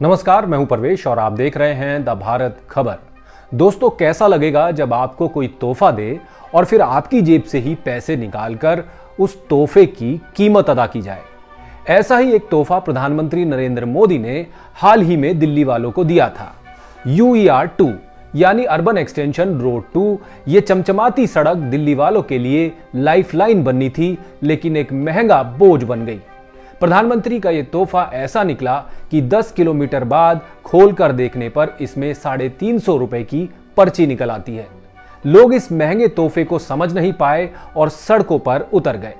नमस्कार, मैं हूं परवेश और आप देख रहे हैं द भारत खबर। दोस्तों, कैसा लगेगा जब आपको कोई तोहफा दे और फिर आपकी जेब से ही पैसे निकालकर उस तोहफे की कीमत अदा की जाए। ऐसा ही एक तोहफा प्रधानमंत्री नरेंद्र मोदी ने हाल ही में दिल्ली वालों को दिया था। UER2 यानी अर्बन एक्सटेंशन रोड 2। ये चमचमाती सड़क दिल्ली वालों के लिए लाइफलाइन बननी थी, लेकिन एक महंगा बोझ बन गई। प्रधानमंत्री का यह तोहफा ऐसा निकला कि 10 किलोमीटर बाद खोलकर देखने पर इसमें 350 रुपए की पर्ची निकल आती है। लोग इस महंगे तोहफे को समझ नहीं पाए और सड़कों पर उतर गए।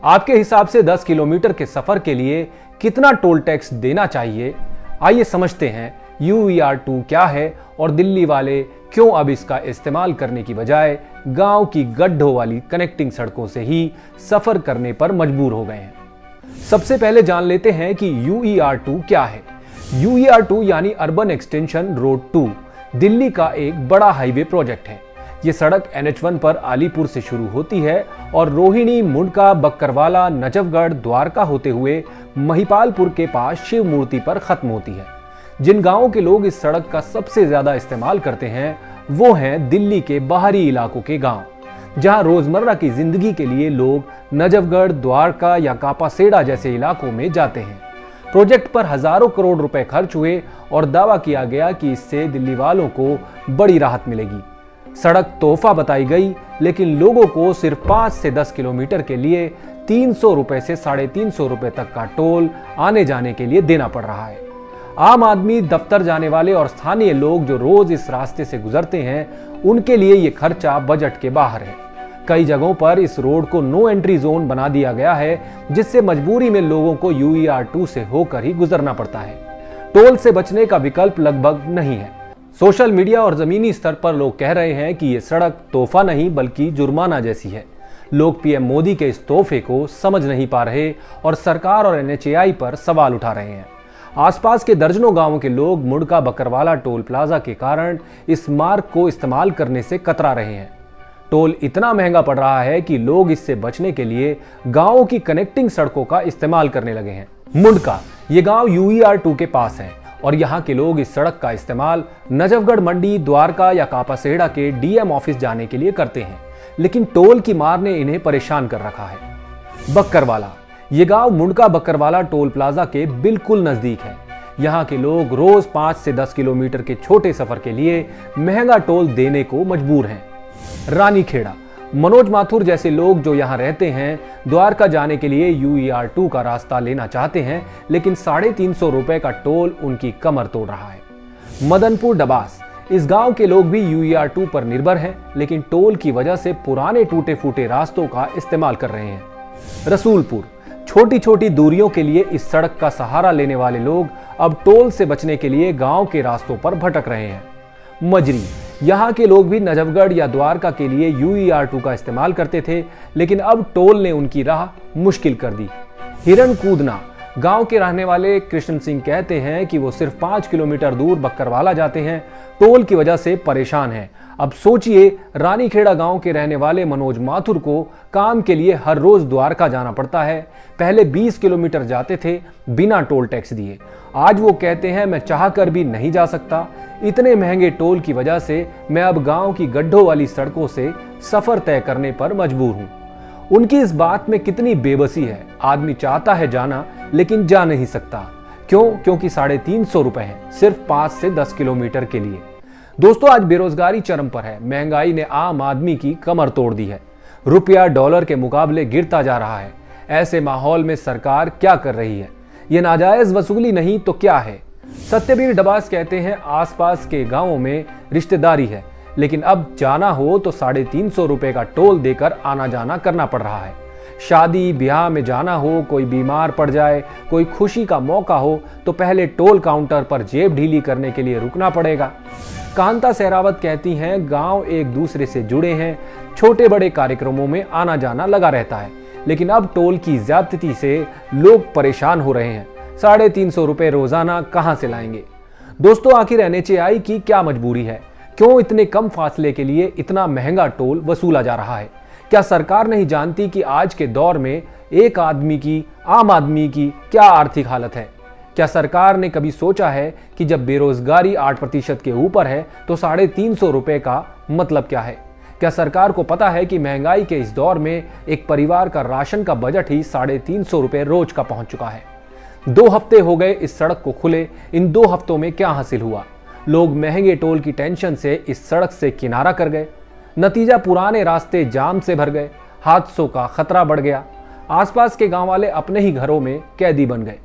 आपके हिसाब से 10 किलोमीटर के सफर के लिए कितना टोल टैक्स देना चाहिए? आइए समझते हैं UER2 क्या है और दिल्ली वाले क्यों अब इसका इस्तेमाल करने की बजाय गांव की गड्ढों वाली कनेक्टिंग सड़कों से ही सफर करने पर मजबूर हो गए हैं। सबसे पहले जान लेते हैं कि UER2 क्या है। UER2 यानी अर्बन एक्सटेंशन रोड 2 दिल्ली का एक बड़ा हाईवे प्रोजेक्ट है। ये सड़क NH1 पर आलीपुर से शुरू होती है और रोहिणी, मुंडका, बक्करवाला, नजफगढ़, द्वारका होते हुए महिपालपुर के पास शिव मूर्ति पर खत्म होती है। जिन गांवों के लोग इस सड़क का सबसे ज्यादा इस्तेमाल करते हैं वो हैं दिल्ली के बाहरी इलाकों के गांव, जहां रोजमर्रा की जिंदगी के लिए लोग नजफगढ़, द्वारका या कापासेड़ा जैसे इलाकों में जाते हैं। प्रोजेक्ट पर हजारों करोड़ रुपए खर्च हुए और दावा किया गया कि इससे दिल्ली वालों को बड़ी राहत मिलेगी। सड़क तोहफा बताई गई, लेकिन लोगों को सिर्फ 5 से 10 किलोमीटर के लिए 300 रुपए से 350 रुपए तक का टोल आने जाने के लिए देना पड़ रहा है। आम आदमी, दफ्तर जाने वाले और स्थानीय लोग जो रोज इस रास्ते से गुजरते हैं, उनके लिए ये खर्चा बजट के बाहर है। कई जगहों पर इस रोड को नो एंट्री जोन बना दिया गया है, जिससे मजबूरी में लोगों को UER2 से होकर ही गुजरना पड़ता है। टोल से बचने का विकल्प लगभग नहीं है। सोशल मीडिया और जमीनी स्तर पर लोग कह रहे हैं कि ये सड़क तोहफा नहीं बल्कि जुर्माना जैसी है। लोग PM मोदी के इस तोहफे को समझ नहीं पा रहे और सरकार और NHAI पर सवाल उठा रहे हैं। आसपास के दर्जनों गांवों के लोग मुंडका, बकरवाला टोल प्लाजा के कारण इस मार्ग को इस्तेमाल करने से कतरा रहे हैं। टोल इतना महंगा पड़ रहा है कि लोग इससे बचने के लिए गांवों की कनेक्टिंग सड़कों का इस्तेमाल करने लगे हैं। मुंडका, ये गांव UER2 के पास है और यहाँ के लोग इस सड़क का इस्तेमाल नजफगढ़ मंडी, द्वारका या कापासेड़ा के DM ऑफिस जाने के लिए करते हैं, लेकिन टोल की मार ने इन्हें परेशान कर रखा है। बक्करवाला, ये गांव मुंडका बक्करवाला टोल प्लाजा के बिल्कुल नजदीक है। यहाँ के लोग रोज 5 से 10 किलोमीटर के छोटे सफर के लिए महंगा टोल देने को मजबूर हैं। रानीखेड़ा, मनोज माथुर जैसे लोग जो यहाँ रहते हैं, द्वारका जाने के लिए UER2 का रास्ता लेना चाहते हैं, लेकिन 350 रुपए का टोल उनकी कमर तोड़ रहा है। मदनपुर डबास, इस गांव के लोग भी UER2 पर निर्भर हैं, लेकिन टोल की वजह से पुराने टूटे फूटे रास्तों का इस्तेमाल कर रहे हैं। रसूलपुर, छोटी छोटी दूरियों के लिए इस सड़क का सहारा लेने वाले लोग अब टोल से बचने के लिए गांव के रास्तों पर भटक रहे हैं। मजरी, यहाँ के लोग भी नजफगढ़ या द्वारका के लिए UER2 का इस्तेमाल करते थे, लेकिन अब टोल ने उनकी राह मुश्किल कर दी। हिरण कूदना, गांव के रहने वाले कृष्ण सिंह कहते हैं कि वो सिर्फ 5 किलोमीटर दूर बक्करवाला जाते हैं, टोल की वजह से परेशान हैं। अब सोचिए, रानीखेड़ा गांव के रहने वाले मनोज माथुर को काम के लिए हर रोज द्वारका जाना पड़ता है। पहले 20 किलोमीटर जाते थे बिना टोल टैक्स दिए। आज वो कहते हैं मैं चाहकर भी नहीं जा सकता। इतने महंगे टोल की वजह से मैं अब गांव की गड्ढों वाली सड़कों से सफर तय करने पर मजबूर हूं। उनकी इस बात में कितनी बेबसी है। आदमी चाहता है जाना, लेकिन जा नहीं सकता। क्यों? क्योंकि 350 रुपए हैं सिर्फ 5 से 10 किलोमीटर के लिए। दोस्तों, आज बेरोजगारी चरम पर है। महंगाई ने आम आदमी की कमर तोड़ दी है। रुपया डॉलर के मुकाबले गिरता जा रहा है। ऐसे माहौल में सरकार क्या कर रही है? ये नाजायज वसूली नहीं तो क्या है? सत्यवीर डबास कहते हैं आसपास के गांवों में रिश्तेदारी है, लेकिन अब जाना हो तो 350 रुपए का टोल देकर आना जाना करना पड़ रहा है। शादी ब्याह में जाना हो, कोई बीमार पड़ जाए, कोई खुशी का मौका हो तो पहले टोल काउंटर पर जेब ढीली करने के लिए रुकना पड़ेगा। कांता सहरावत कहती हैं गांव एक दूसरे से जुड़े हैं, छोटे बड़े कार्यक्रमों में आना जाना लगा रहता है, लेकिन अब टोल की ज्यादती से लोग परेशान हो रहे हैं। 350 रुपए रोजाना कहां से लाएंगे? दोस्तों, आखिर NHAI की क्या मजबूरी है? क्यों इतने कम फासले के लिए इतना महंगा टोल वसूला जा रहा है? क्या सरकार नहीं जानती कि आज के दौर में एक आदमी की, आम आदमी की क्या आर्थिक हालत है? क्या सरकार ने कभी सोचा है कि जब बेरोजगारी 8% के ऊपर है तो 350 रुपए का मतलब क्या है? क्या सरकार को पता है कि महंगाई के इस दौर में एक परिवार का राशन का बजट ही 350 रुपए रोज का पहुंच चुका है? 2 हफ्ते हो गए इस सड़क को खुले। इन 2 हफ्तों में क्या हासिल हुआ? लोग महंगे टोल की टेंशन से इस सड़क से किनारा कर गए। नतीजा, पुराने रास्ते जाम से भर गए, हादसों का खतरा बढ़ गया। आसपास के गांव वाले अपने ही घरों में कैदी बन गए।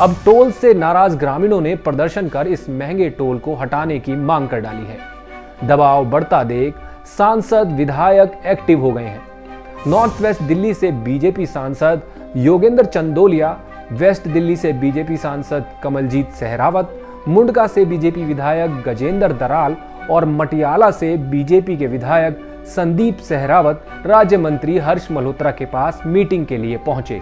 अब टोल से नाराज ग्रामीणों ने प्रदर्शन कर इस महंगे टोल को हटाने की मांग कर डाली है। दबाव बढ़ता देख सांसद विधायक एक्टिव हो गए हैं। नॉर्थ वेस्ट दिल्ली से बीजेपी सांसद योगेंद्र चंदोलिया, वेस्ट दिल्ली से बीजेपी सांसद कमलजीत सहरावत, मुंडका से बीजेपी विधायक गजेंद्र दराल और मटियाला से बीजेपी के विधायक संदीप सहरावत राज्य मंत्री हर्ष मल्होत्रा के पास मीटिंग के लिए पहुंचे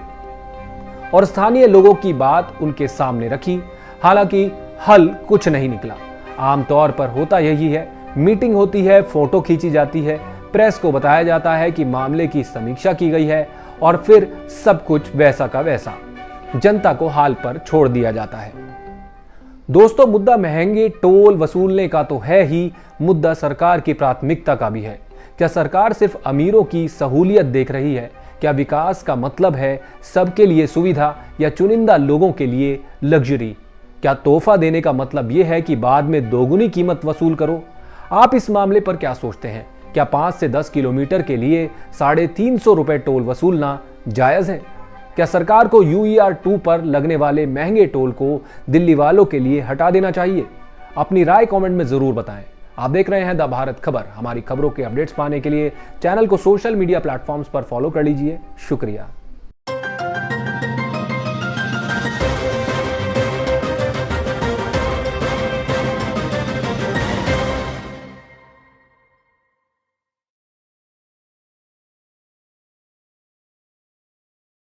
और स्थानीय लोगों की बात उनके सामने रखी। हालांकि हल कुछ नहीं निकला। आमतौर पर होता यही है, मीटिंग होती है, फोटो खींची जाती है, प्रेस को बताया जाता है कि मामले की समीक्षा की गई है और फिर सब कुछ वैसा का वैसा जनता को हाल पर छोड़ दिया जाता है। दोस्तों, मुद्दा महंगे टोल वसूलने का तो है ही, मुद्दा सरकार की प्राथमिकता का भी है। क्या सरकार सिर्फ अमीरों की सहूलियत देख रही है? क्या विकास का मतलब है सबके लिए सुविधा या चुनिंदा लोगों के लिए लग्जरी? क्या तोहफा देने का मतलब यह है कि बाद में दोगुनी कीमत वसूल करो? आप इस मामले पर क्या सोचते हैं? क्या 5 से 10 किलोमीटर के लिए 350 रुपए टोल वसूलना जायज है? क्या सरकार को UER2 पर लगने वाले महंगे टोल को दिल्ली वालों के लिए हटा देना चाहिए? अपनी राय कमेंट में जरूर बताएं। आप देख रहे हैं द भारत खबर। हमारी खबरों के अपडेट्स पाने के लिए चैनल को सोशल मीडिया प्लेटफॉर्म्स पर फॉलो कर लीजिए। शुक्रिया।